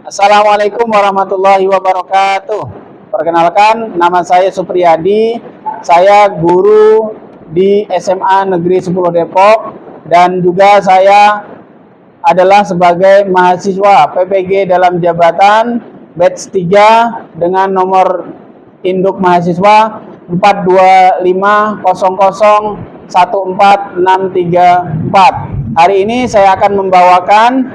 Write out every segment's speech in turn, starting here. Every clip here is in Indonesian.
Assalamualaikum warahmatullahi wabarakatuh. Perkenalkan, nama saya Supriyadi. Saya guru di SMA Negeri 10 Depok dan juga saya adalah sebagai mahasiswa PPG dalam jabatan batch 3 dengan nomor induk mahasiswa 42500146634. Hari ini saya akan membawakan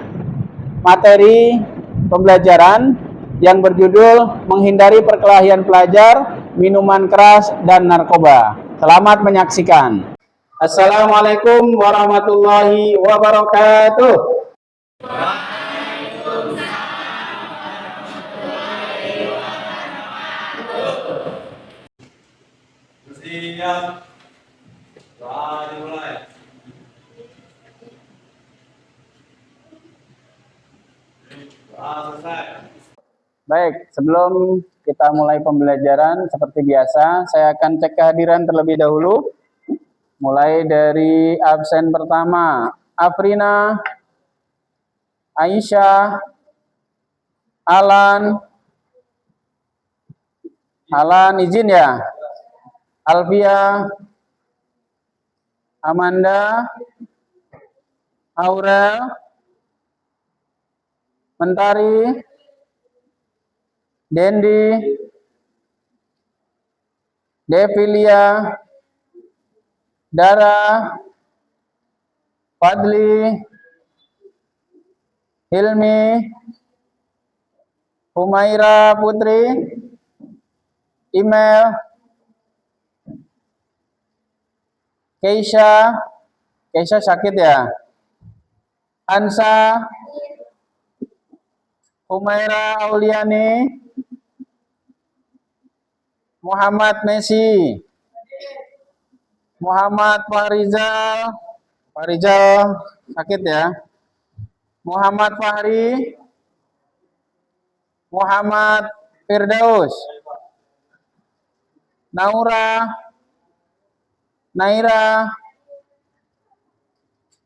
materi pembelajaran yang berjudul menghindari perkelahian pelajar, minuman keras, dan narkoba. Selamat menyaksikan. Assalamualaikum warahmatullahi wabarakatuh. Siap. Dimulai. Selesai. Baik, sebelum kita mulai pembelajaran seperti biasa, saya akan cek kehadiran terlebih dahulu. Mulai dari absen pertama, Afrina, Aisyah, Alan izin ya, Alvia, Amanda, Aurel, Mentari, Dendi, Devilia, Dara, Fadli, Hilmi, Humaira Putri, Imel, Keisha sakit ya, Ansa, Humaira Auliani, Muhammad Messi, Muhammad Farizal sakit ya, Muhammad Fahri, Muhammad Firdaus, Naira,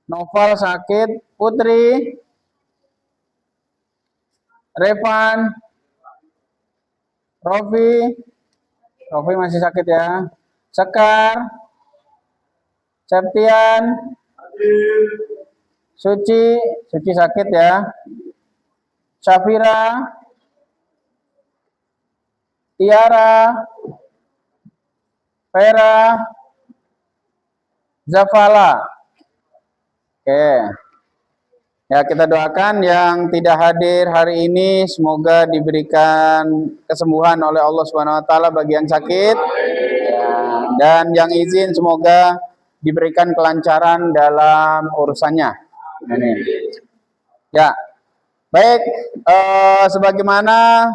Noval sakit, Putri, Revan, Rofi masih sakit ya, Sekar, Septian, Suci sakit ya, Syafira, Tiara, Vera, Zafala. Oke. Ya, kita doakan yang tidak hadir hari ini semoga diberikan kesembuhan oleh Allah Subhanahu wa taala bagi yang sakit. Ya, dan yang izin semoga diberikan kelancaran dalam urusannya. Amin. Ya. Baik, sebagaimana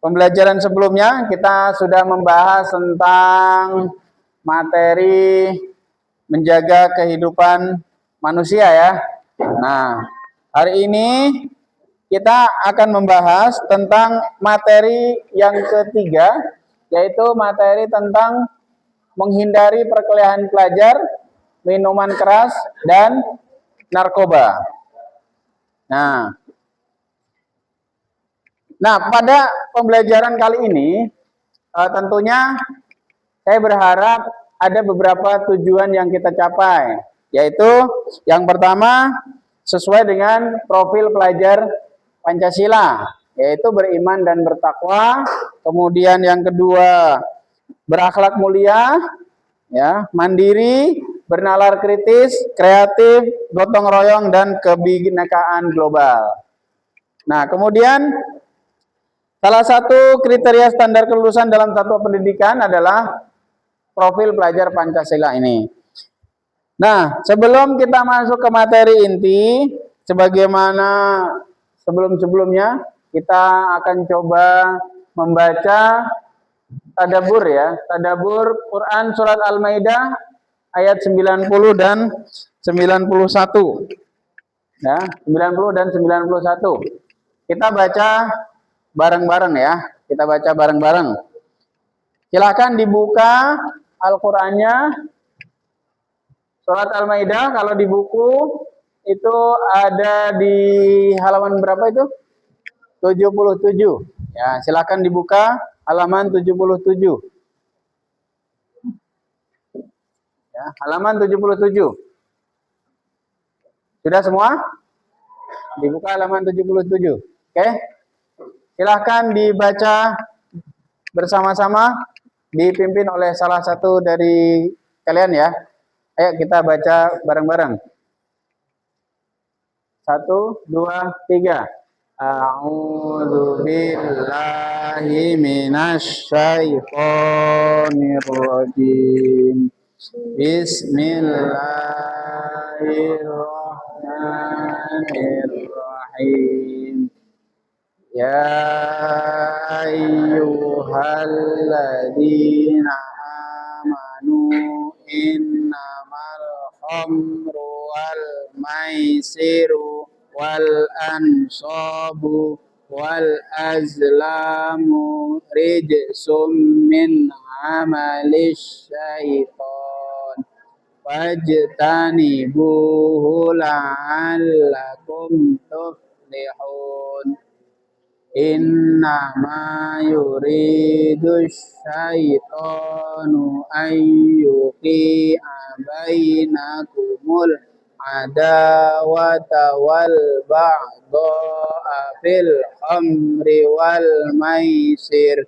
pembelajaran sebelumnya kita sudah membahas tentang materi menjaga kehidupan manusia ya. Nah, hari ini kita akan membahas tentang materi yang ketiga, yaitu materi tentang menghindari perkelahian pelajar, minuman keras, dan narkoba. Nah, pada pembelajaran kali ini tentunya saya berharap ada beberapa tujuan yang kita capai, yaitu yang pertama sesuai dengan profil pelajar Pancasila, yaitu beriman dan bertakwa. Kemudian yang kedua berakhlak mulia, ya, mandiri, bernalar kritis, kreatif, gotong royong, dan kebinekaan global. Nah, kemudian salah satu kriteria standar kelulusan dalam satuan pendidikan adalah profil pelajar Pancasila ini. Nah, sebelum kita masuk ke materi inti, sebagaimana sebelum-sebelumnya, kita akan coba membaca tadabbur ya. Tadabbur Quran Surat Al-Maidah ayat 90 dan 91. Ya, 90 dan 91. Kita baca bareng-bareng ya. Kita baca bareng-bareng. Silakan dibuka Al-Qur'annya. Surat Al-Maidah kalau di buku itu ada di halaman berapa itu? 77. Ya, silakan dibuka halaman 77. Ya, halaman 77. Sudah semua? Dibuka halaman 77. Oke. Silahkan dibaca bersama-sama, dipimpin oleh salah satu dari kalian ya. Ayo kita baca bareng-bareng. 1, 2, 3. A'udzu billahi minasy syaithanir rajim. Bismillahirrahmanirrahim. Ya ayyuhalladzina amanu innamal khamru wal maisiru wal ansabu wal azlamu rijsum min amalis syaiton wajtanibuhu la'allakum tuflihun. Innama yuridu syaitanu ayyuqi'a bainakumul adawata wal baghdha'a fil khamri wal maisir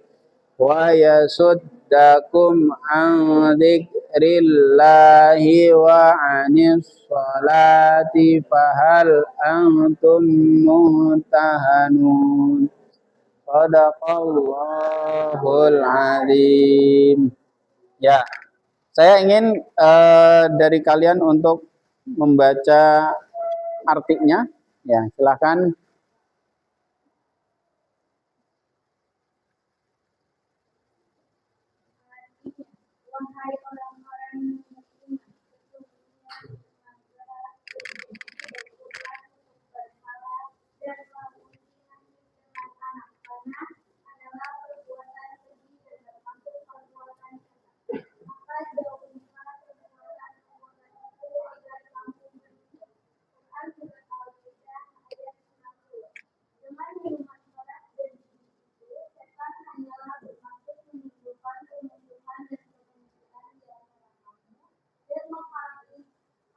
wa yasuddakum an dzikrillahi wa 'anis sholati fahal antum muntahanun. Shadaqallahul azim. Ya, saya ingin dari kalian untuk membaca artinya. Ya, silakan. Wahai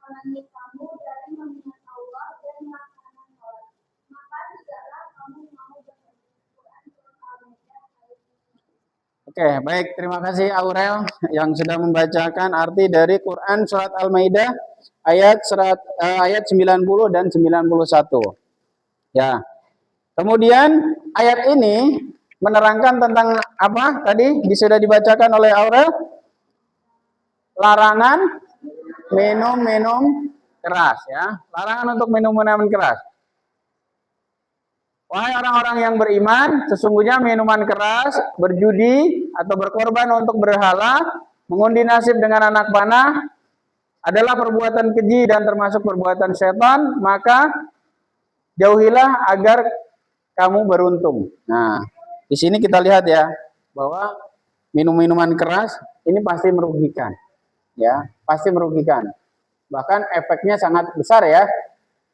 orang-orang yang kamu dari mengingat Allah dan melaksanakan sholat, maka tidaklah kamu mau berhenti. Quran Surah Al-Maidah ayat 5. Oke, baik. Terima kasih Aurel yang sudah membacakan arti dari Quran Surat Al-Maidah ayat 90 dan 91. Ya. Kemudian ayat ini menerangkan tentang apa? Tadi sudah dibacakan oleh Aurel. Larangan minum keras ya. Larangan untuk minum minuman keras. Wahai orang-orang yang beriman, sesungguhnya minuman keras, berjudi atau berkorban untuk berhala, mengundi nasib dengan anak panah adalah perbuatan keji dan termasuk perbuatan setan, maka jauhilah agar kamu beruntung. Nah, di sini kita lihat ya bahwa minum-minuman keras ini pasti merugikan. Ya, pasti merugikan. Bahkan efeknya sangat besar ya.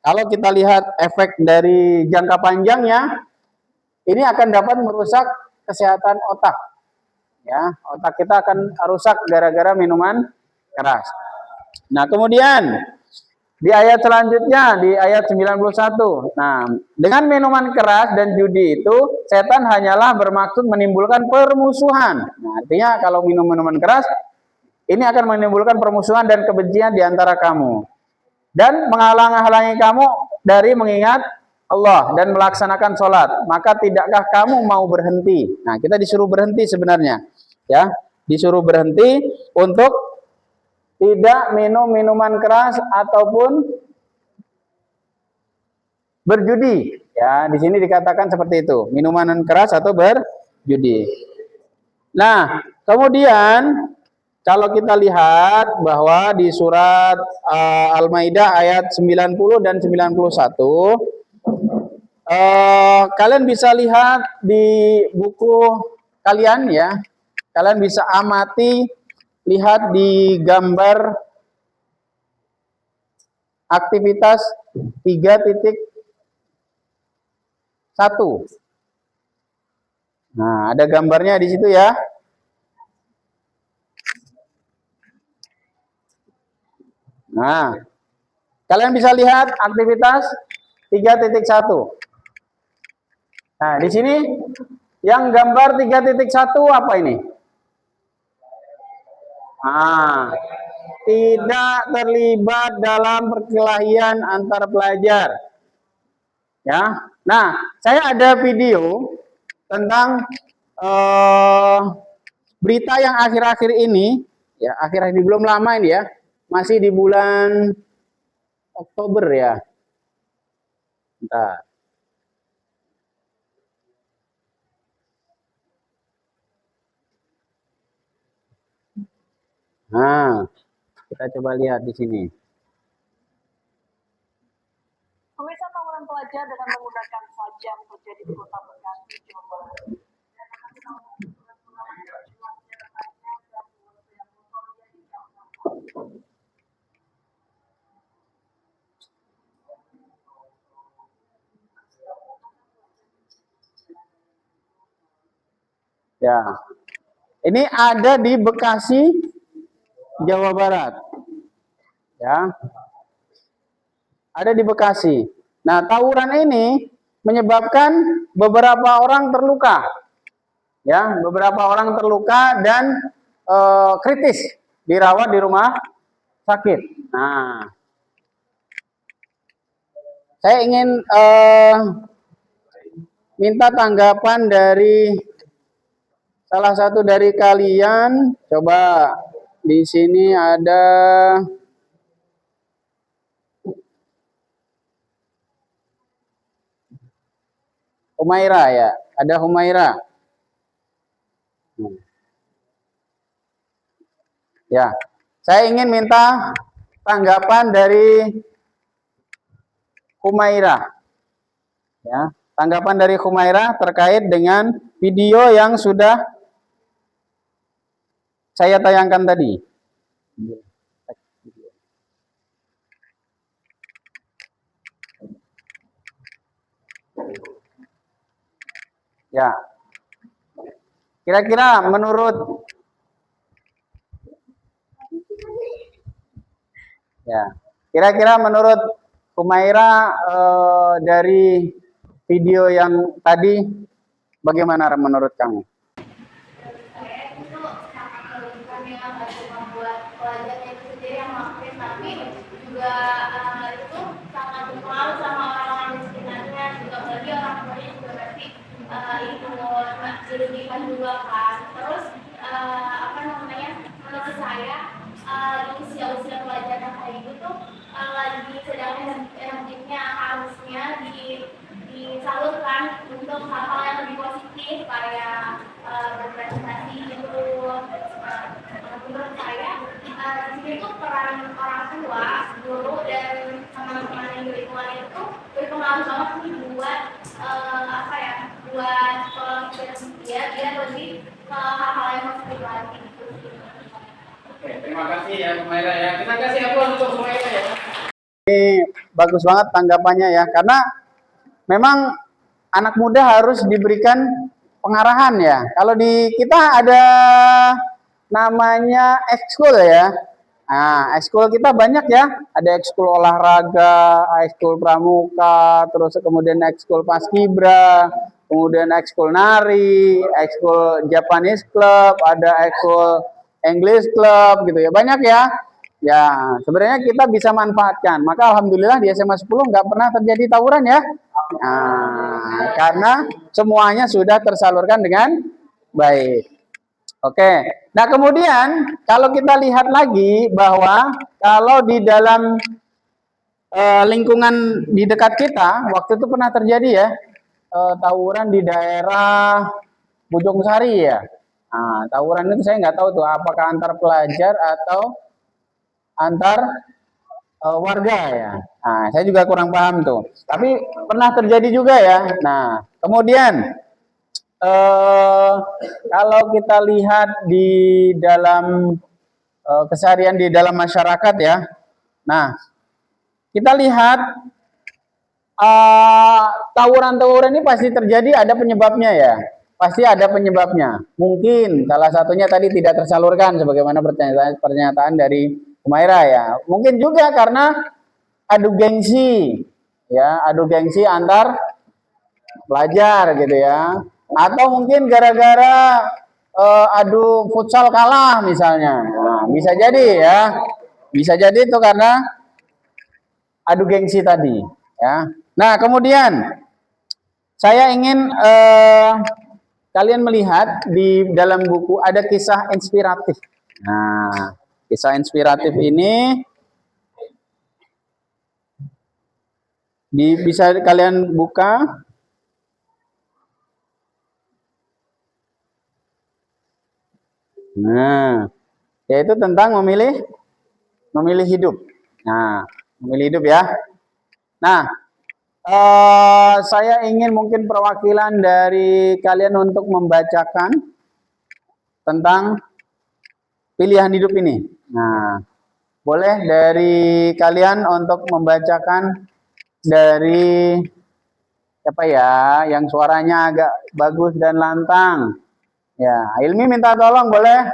Kalau kita lihat efek dari jangka panjangnya, ini akan dapat merusak kesehatan otak. Ya, otak kita akan rusak gara-gara minuman keras. Nah, kemudian di ayat selanjutnya, di ayat 91. Nah, dengan minuman keras dan judi itu, setan hanyalah bermaksud menimbulkan permusuhan. Nah, artinya kalau minum minuman keras, ini akan menimbulkan permusuhan dan kebencian di antara kamu. Dan menghalang-halangi kamu dari mengingat Allah dan melaksanakan sholat. Maka tidakkah kamu mau berhenti? Nah, kita disuruh berhenti sebenarnya. Ya, disuruh berhenti untuk tidak minum minuman keras ataupun berjudi. Ya, di sini dikatakan seperti itu, minuman keras atau berjudi. Nah, kemudian kalau kita lihat bahwa di surat Al-Maidah ayat 90 dan 91, kalian bisa lihat di buku kalian ya. Kalian bisa amati, lihat di gambar aktivitas 3.1. Nah, ada gambarnya di situ ya. Nah, kalian bisa lihat aktivitas 3.1. Nah, di sini yang gambar 3.1 apa ini? Nah, tidak terlibat dalam perkelahian antar pelajar. Ya. Nah, saya ada video tentang berita yang akhir-akhir ini, ya, akhir-akhir ini belum lama ini ya, masih di bulan Oktober ya. Bentar. Nah, kita coba lihat di sini. Pemirsa, tawuran pelajar dengan menggunakan sajam terjadi di Kota Bekasi, Jawa Barat. Ya, ini ada di Bekasi, Jawa Barat. Ya, ada di Bekasi. Nah, tawuran ini menyebabkan beberapa orang terluka. Ya, beberapa orang terluka dan kritis dirawat di rumah sakit. Nah, saya ingin minta tanggapan dari salah satu dari kalian. Coba di sini ada Humaira ya, ada Humaira. Ya, saya ingin minta tanggapan dari Humaira. Ya, tanggapan dari Humaira terkait dengan video yang sudah saya tayangkan tadi. Ya, kira-kira menurut Humaira dari video yang tadi bagaimana menurut kamu? Saya itu sangat merugikan ya, nggak cuma buat pelajarnya itu sendiri yang ngelakuin, tapi juga itu sangat berpengaruh sama orang-orang di sekitarnya, juga bagi orang tuanya juga berarti ikut dirugikan juga kan. Terus apa namanya, menurut saya di usia-usia pelajar yang kayak gitu tuh lagi sedang energinya harusnya disalurkan untuk hal-hal yang lebih positif kayak berprestasi gitu. Menurut saya di sini tuh peran orang tua, guru dan teman-teman yang di lingkungan itu berpengaruh banget nih buat apa ya, buat pola pikir dia biar lebih ke hal-hal yang positif lagi gitu. Oke, terima kasih ya Humaira ya. Kita kasih aplaus untuk Humaira ya. Ini bagus banget tanggapannya ya, karena memang anak muda harus diberikan pengarahan ya. Kalau di kita ada namanya ekskul ya. Nah, ekskul kita banyak ya. Ada ekskul olahraga, ekskul pramuka, terus kemudian ekskul paskibra, kemudian ekskul nari, ekskul Japanese club, ada ekskul English club gitu ya. Banyak ya. Ya, sebenarnya kita bisa manfaatkan. Maka alhamdulillah di SMA 10 nggak pernah terjadi tawuran ya. Nah, karena semuanya sudah tersalurkan dengan baik. Oke. Nah, kemudian kalau kita lihat lagi bahwa kalau di dalam lingkungan di dekat kita, waktu itu pernah terjadi ya tawuran di daerah Bojong Sari ya. Nah, tawuran itu saya nggak tahu tuh apakah antar pelajar atau antar warga ya. Nah, saya juga kurang paham tuh. Tapi pernah terjadi juga ya. Nah, kemudian kalau kita lihat di dalam keseharian di dalam masyarakat ya. Nah, kita lihat tawuran-tawuran ini pasti terjadi, ada penyebabnya ya. Pasti ada penyebabnya. Mungkin salah satunya tadi tidak tersalurkan sebagaimana pernyataan dari Humaira ya. Mungkin juga karena adu gengsi ya, adu gengsi antar pelajar gitu ya. Atau mungkin gara-gara adu futsal kalah misalnya. Nah, bisa jadi ya. Bisa jadi itu karena adu gengsi tadi ya. Nah, kemudian saya ingin kalian melihat di dalam buku ada kisah inspiratif. Nah, kisah inspiratif ini bisa kalian buka. Nah, yaitu tentang memilih hidup. Nah, memilih hidup ya. Nah, saya ingin mungkin perwakilan dari kalian untuk membacakan tentang pilihan hidup ini. Nah, boleh dari kalian untuk membacakan dari siapa ya, yang suaranya agak bagus dan lantang. Ya, Ilmi minta tolong boleh?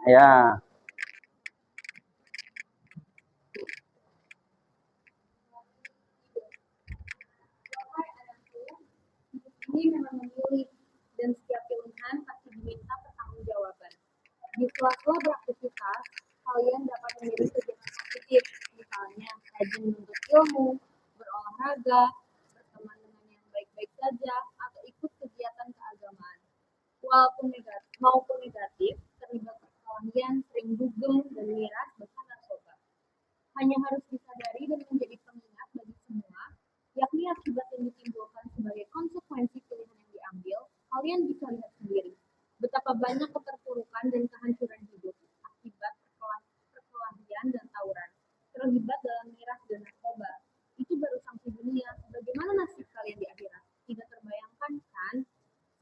Ya. Ini memang memilih, dan setiap pilihan pasti diminta pertanggungjawaban. Di sela-sela beraktivitas, kalian dapat memilih kegiatan positif, misalnya rajin menuntut ilmu, berolahraga, berteman dengan yang baik-baik saja, atau ikut kegiatan keagamaan. Maupun negatif, terlibat perkelahian, sering dugem dan miras, bahkan narkoba. Hanya harus disadari dan menjadi pengingat bagi semua, yakni akibat yang ditimbulkan sebagai konsekuensi pilihan yang diambil, kalian bisa lihat sendiri betapa banyak keterpurukan dan kehancuran hidup akibat perkelahian dan tawuran, terlibat dalam miras dan narkoba. Itu baru sampai dunia. Bagaimana nasib kalian di akhirat? Tidak terbayangkan kan?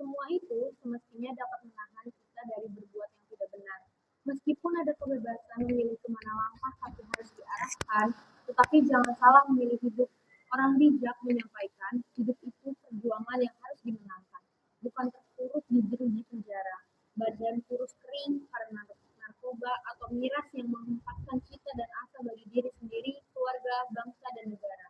Semua itu semestinya dapat menahan kita dari berbuat yang tidak benar. Meskipun ada kebebasan memilih kemana langkah kaki harus diarahkan, tetapi jangan salah memilih hidup. Orang bijak menyampaikan, hidup itu perjuangan yang harus dimenangkan, bukan terpuruk di jeruji penjara, badan kurus kering karena narkoba atau miras yang menghempaskan cita dan asa bagi diri sendiri, keluarga, bangsa, dan negara.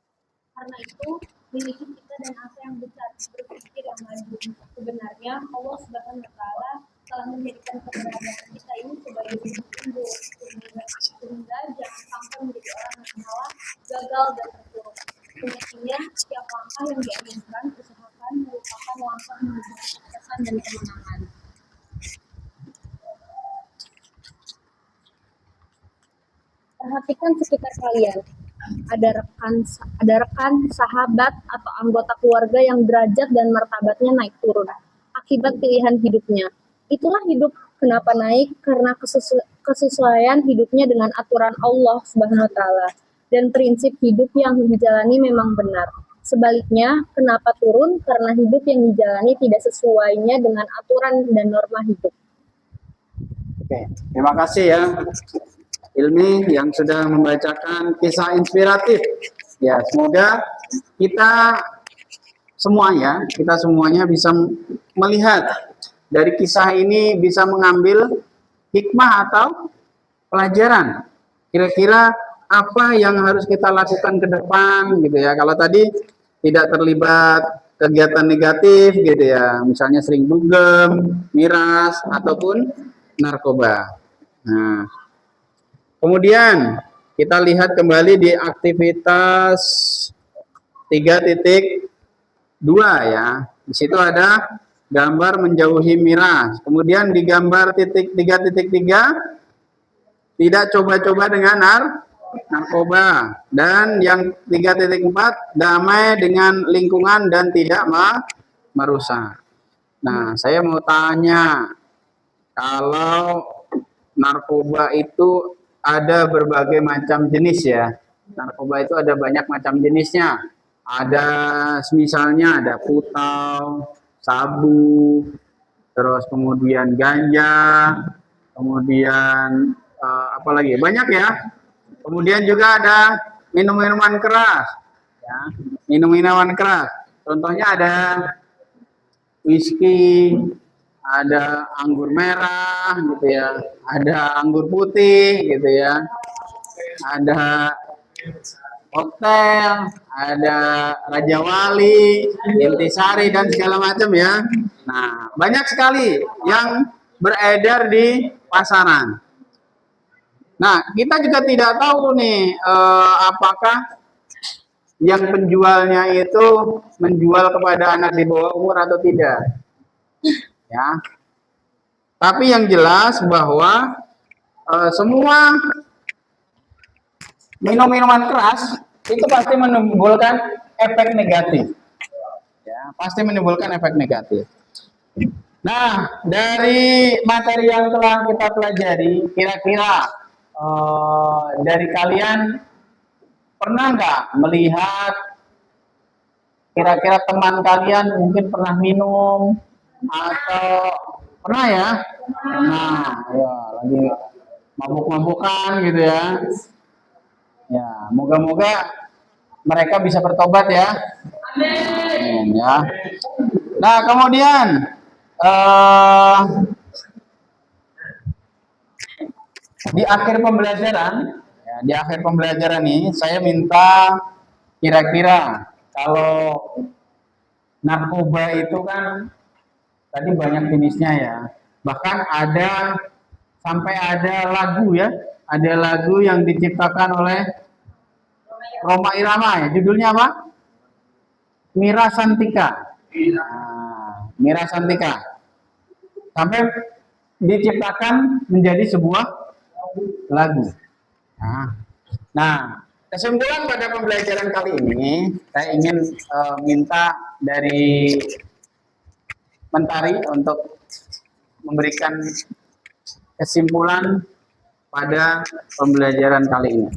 Karena itu, miliki cita dan asa yang besar, berpikir yang maju. Sebenarnya, Allah Subhanahu wa Ta'ala telah menjadikan keberadaan kita ini sebagai hidup unggul, sehingga jangan sampai menjadi orang yang salah, gagal, dan terpuruk. Semestinya, setiap langkah yang diambilkan, usahakan merupakan langkah menuju kesuksesan dan kemenangan. Perhatikan sekitar kalian. Ada rekan, sahabat, atau anggota keluarga yang derajat dan martabatnya naik turun akibat pilihan hidupnya. Itulah hidup. Kenapa naik? Karena kesesuaian hidupnya dengan aturan Allah Subhanahu wa Ta'ala dan prinsip hidup yang dijalani memang benar. Sebaliknya, kenapa turun? Karena hidup yang dijalani tidak sesuainya dengan aturan dan norma hidup. Oke, terima kasih ya Ilmi yang sudah membacakan kisah inspiratif. Ya, semoga kita semuanya bisa melihat dari kisah ini, bisa mengambil hikmah atau pelajaran. Kira-kira apa yang harus kita lakukan ke depan gitu ya. Kalau tadi tidak terlibat kegiatan negatif gitu ya, misalnya sering dugem, miras ataupun narkoba. Nah, kemudian kita lihat kembali di aktivitas 3.2 ya. Di situ ada gambar menjauhi miras. Kemudian di gambar 3.3 tidak coba-coba dengan narkoba. Dan yang 3.4 damai dengan lingkungan dan tidak merusak. Nah, saya mau tanya, kalau narkoba itu ada berbagai macam jenis ya. Narkoba itu ada banyak macam jenisnya. Ada misalnya ada putau, sabu, terus kemudian ganja, kemudian apalagi banyak ya. Kemudian juga ada minum minuman keras, ya, minum minuman keras. Contohnya ada whisky, ada anggur merah, gitu ya, ada anggur putih, gitu ya, ada koktail, ada Raja Wali, Intisari dan segala macam ya. Nah, banyak sekali yang beredar di pasaran. Nah, kita juga tidak tahu nih apakah yang penjualnya itu menjual kepada anak di bawah umur atau tidak. Ya. Tapi yang jelas bahwa semua minum-minuman keras itu pasti menimbulkan efek negatif. Ya, pasti menimbulkan efek negatif. Nah, dari materi yang telah kita pelajari, kira-kira dari kalian pernah nggak melihat kira-kira teman kalian mungkin pernah minum atau pernah ya? Nah, ya lagi mabuk-mabukan gitu ya. Ya, moga-moga mereka bisa bertobat ya. Amin ya. Nah, kemudian di akhir pembelajaran, ya, di akhir pembelajaran ini saya minta kira-kira kalau narkoba itu kan tadi banyak jenisnya ya. Bahkan ada sampai ada lagu ya, ada lagu yang diciptakan oleh Roma Irama ya. Judulnya apa? Mira Santika. Nah, Mira Santika. Sampai diciptakan menjadi sebuah lagu. Nah, kesimpulan pada pembelajaran kali ini, saya ingin minta dari Mentari untuk memberikan kesimpulan pada pembelajaran kali ini.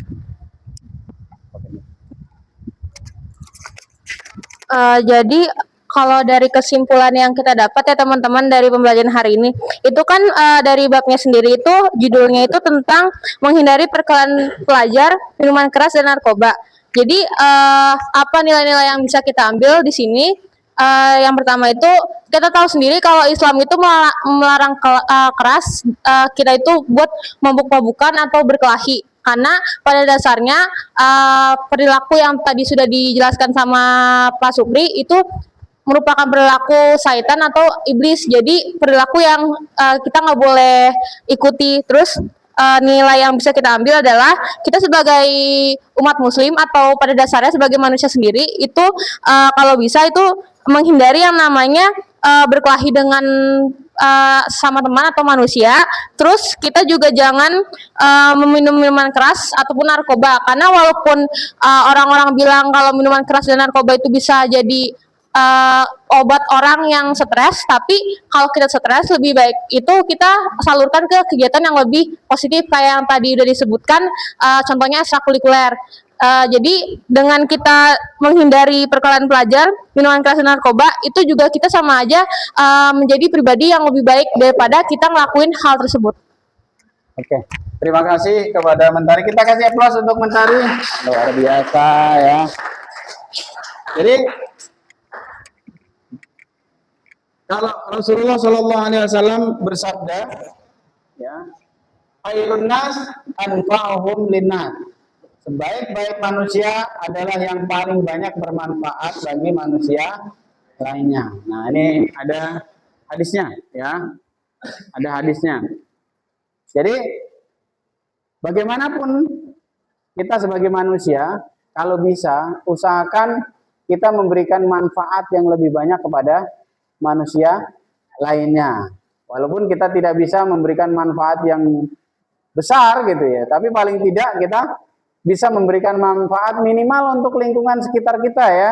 Jadi kalau dari kesimpulan yang kita dapat ya teman-teman dari pembelajaran hari ini, itu kan dari babnya sendiri itu judulnya itu tentang menghindari perkelahian pelajar, minuman keras dan narkoba. Jadi apa nilai-nilai yang bisa kita ambil di sini? Yang pertama itu kita tahu sendiri kalau Islam itu melarang keras, kita itu buat mabuk-mabukan atau berkelahi. Karena pada dasarnya perilaku yang tadi sudah dijelaskan sama Pak Supri itu merupakan perilaku syaitan atau iblis. Jadi perilaku yang kita nggak boleh ikuti. Terus nilai yang bisa kita ambil adalah kita sebagai umat muslim atau pada dasarnya sebagai manusia sendiri itu kalau bisa itu menghindari yang namanya berkelahi dengan sama teman atau manusia. Terus kita juga jangan meminum minuman keras ataupun narkoba, karena walaupun orang-orang bilang kalau minuman keras dan narkoba itu bisa jadi obat orang yang stres, tapi kalau kita stres lebih baik itu kita salurkan ke kegiatan yang lebih positif kayak yang tadi udah disebutkan, contohnya ekstrakurikuler. Jadi dengan kita menghindari perkelahian pelajar, minuman keras dan narkoba, itu juga kita sama aja menjadi pribadi yang lebih baik daripada kita ngelakuin hal tersebut. Oke, terima kasih kepada Mentari. Kita kasih aplaus untuk Mentari. Luar biasa ya. Jadi kalau Rasulullah Shallallahu Alaihi Wasallam bersabda, ya, khairun nas anfa'uhum linnas. Sebaik-baik manusia adalah yang paling banyak bermanfaat bagi manusia lainnya. Nah, ini ada hadisnya, ya, ada hadisnya. Jadi, bagaimanapun kita sebagai manusia, kalau bisa usahakan kita memberikan manfaat yang lebih banyak kepada manusia lainnya. Walaupun kita tidak bisa memberikan manfaat yang besar gitu ya, tapi paling tidak kita bisa memberikan manfaat minimal untuk lingkungan sekitar kita ya,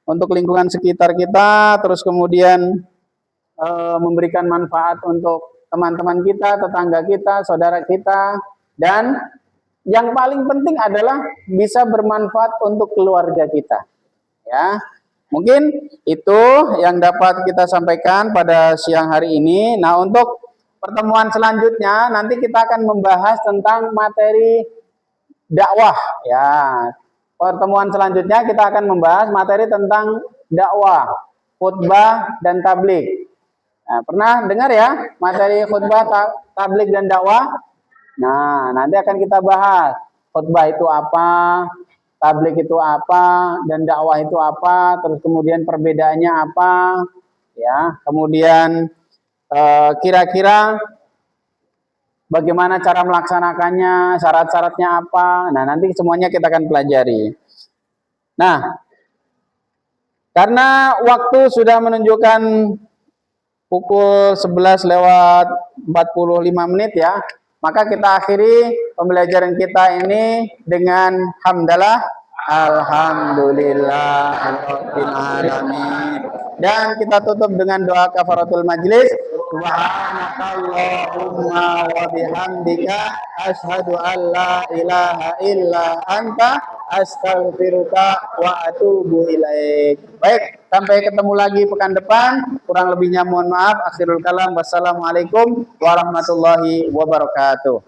untuk lingkungan sekitar kita, terus kemudian memberikan manfaat untuk teman-teman kita, tetangga kita, saudara kita, dan yang paling penting adalah bisa bermanfaat untuk keluarga kita. Ya, mungkin itu yang dapat kita sampaikan pada siang hari ini. Nah, untuk pertemuan selanjutnya nanti kita akan membahas tentang materi dakwah ya. pertemuan selanjutnya kita akan membahas materi tentang dakwah, khutbah, dan tabligh. Nah, pernah dengar ya materi khutbah, tabligh, dan dakwah? Nah, nanti akan kita bahas khutbah itu apa, tabligh itu apa, dan dakwah itu apa, terus kemudian perbedaannya apa, ya. Kemudian kira-kira bagaimana cara melaksanakannya, syarat-syaratnya apa. Nah, nanti semuanya kita akan pelajari. Nah, karena waktu sudah menunjukkan pukul 11 lewat 45 menit ya, maka kita akhiri pembelajaran kita ini dengan hamdalah, alhamdulillah rabbil alamin. Dan kita tutup dengan doa kafaratul majlis. Subhanakallahumma wa bihamdika asyhadu an la ilaha illa anta astaghfiruka wa atubu ilaik. Baik, sampai ketemu lagi pekan depan. Kurang lebihnya mohon maaf. Akhirul kalam. Wassalamualaikum warahmatullahi wabarakatuh.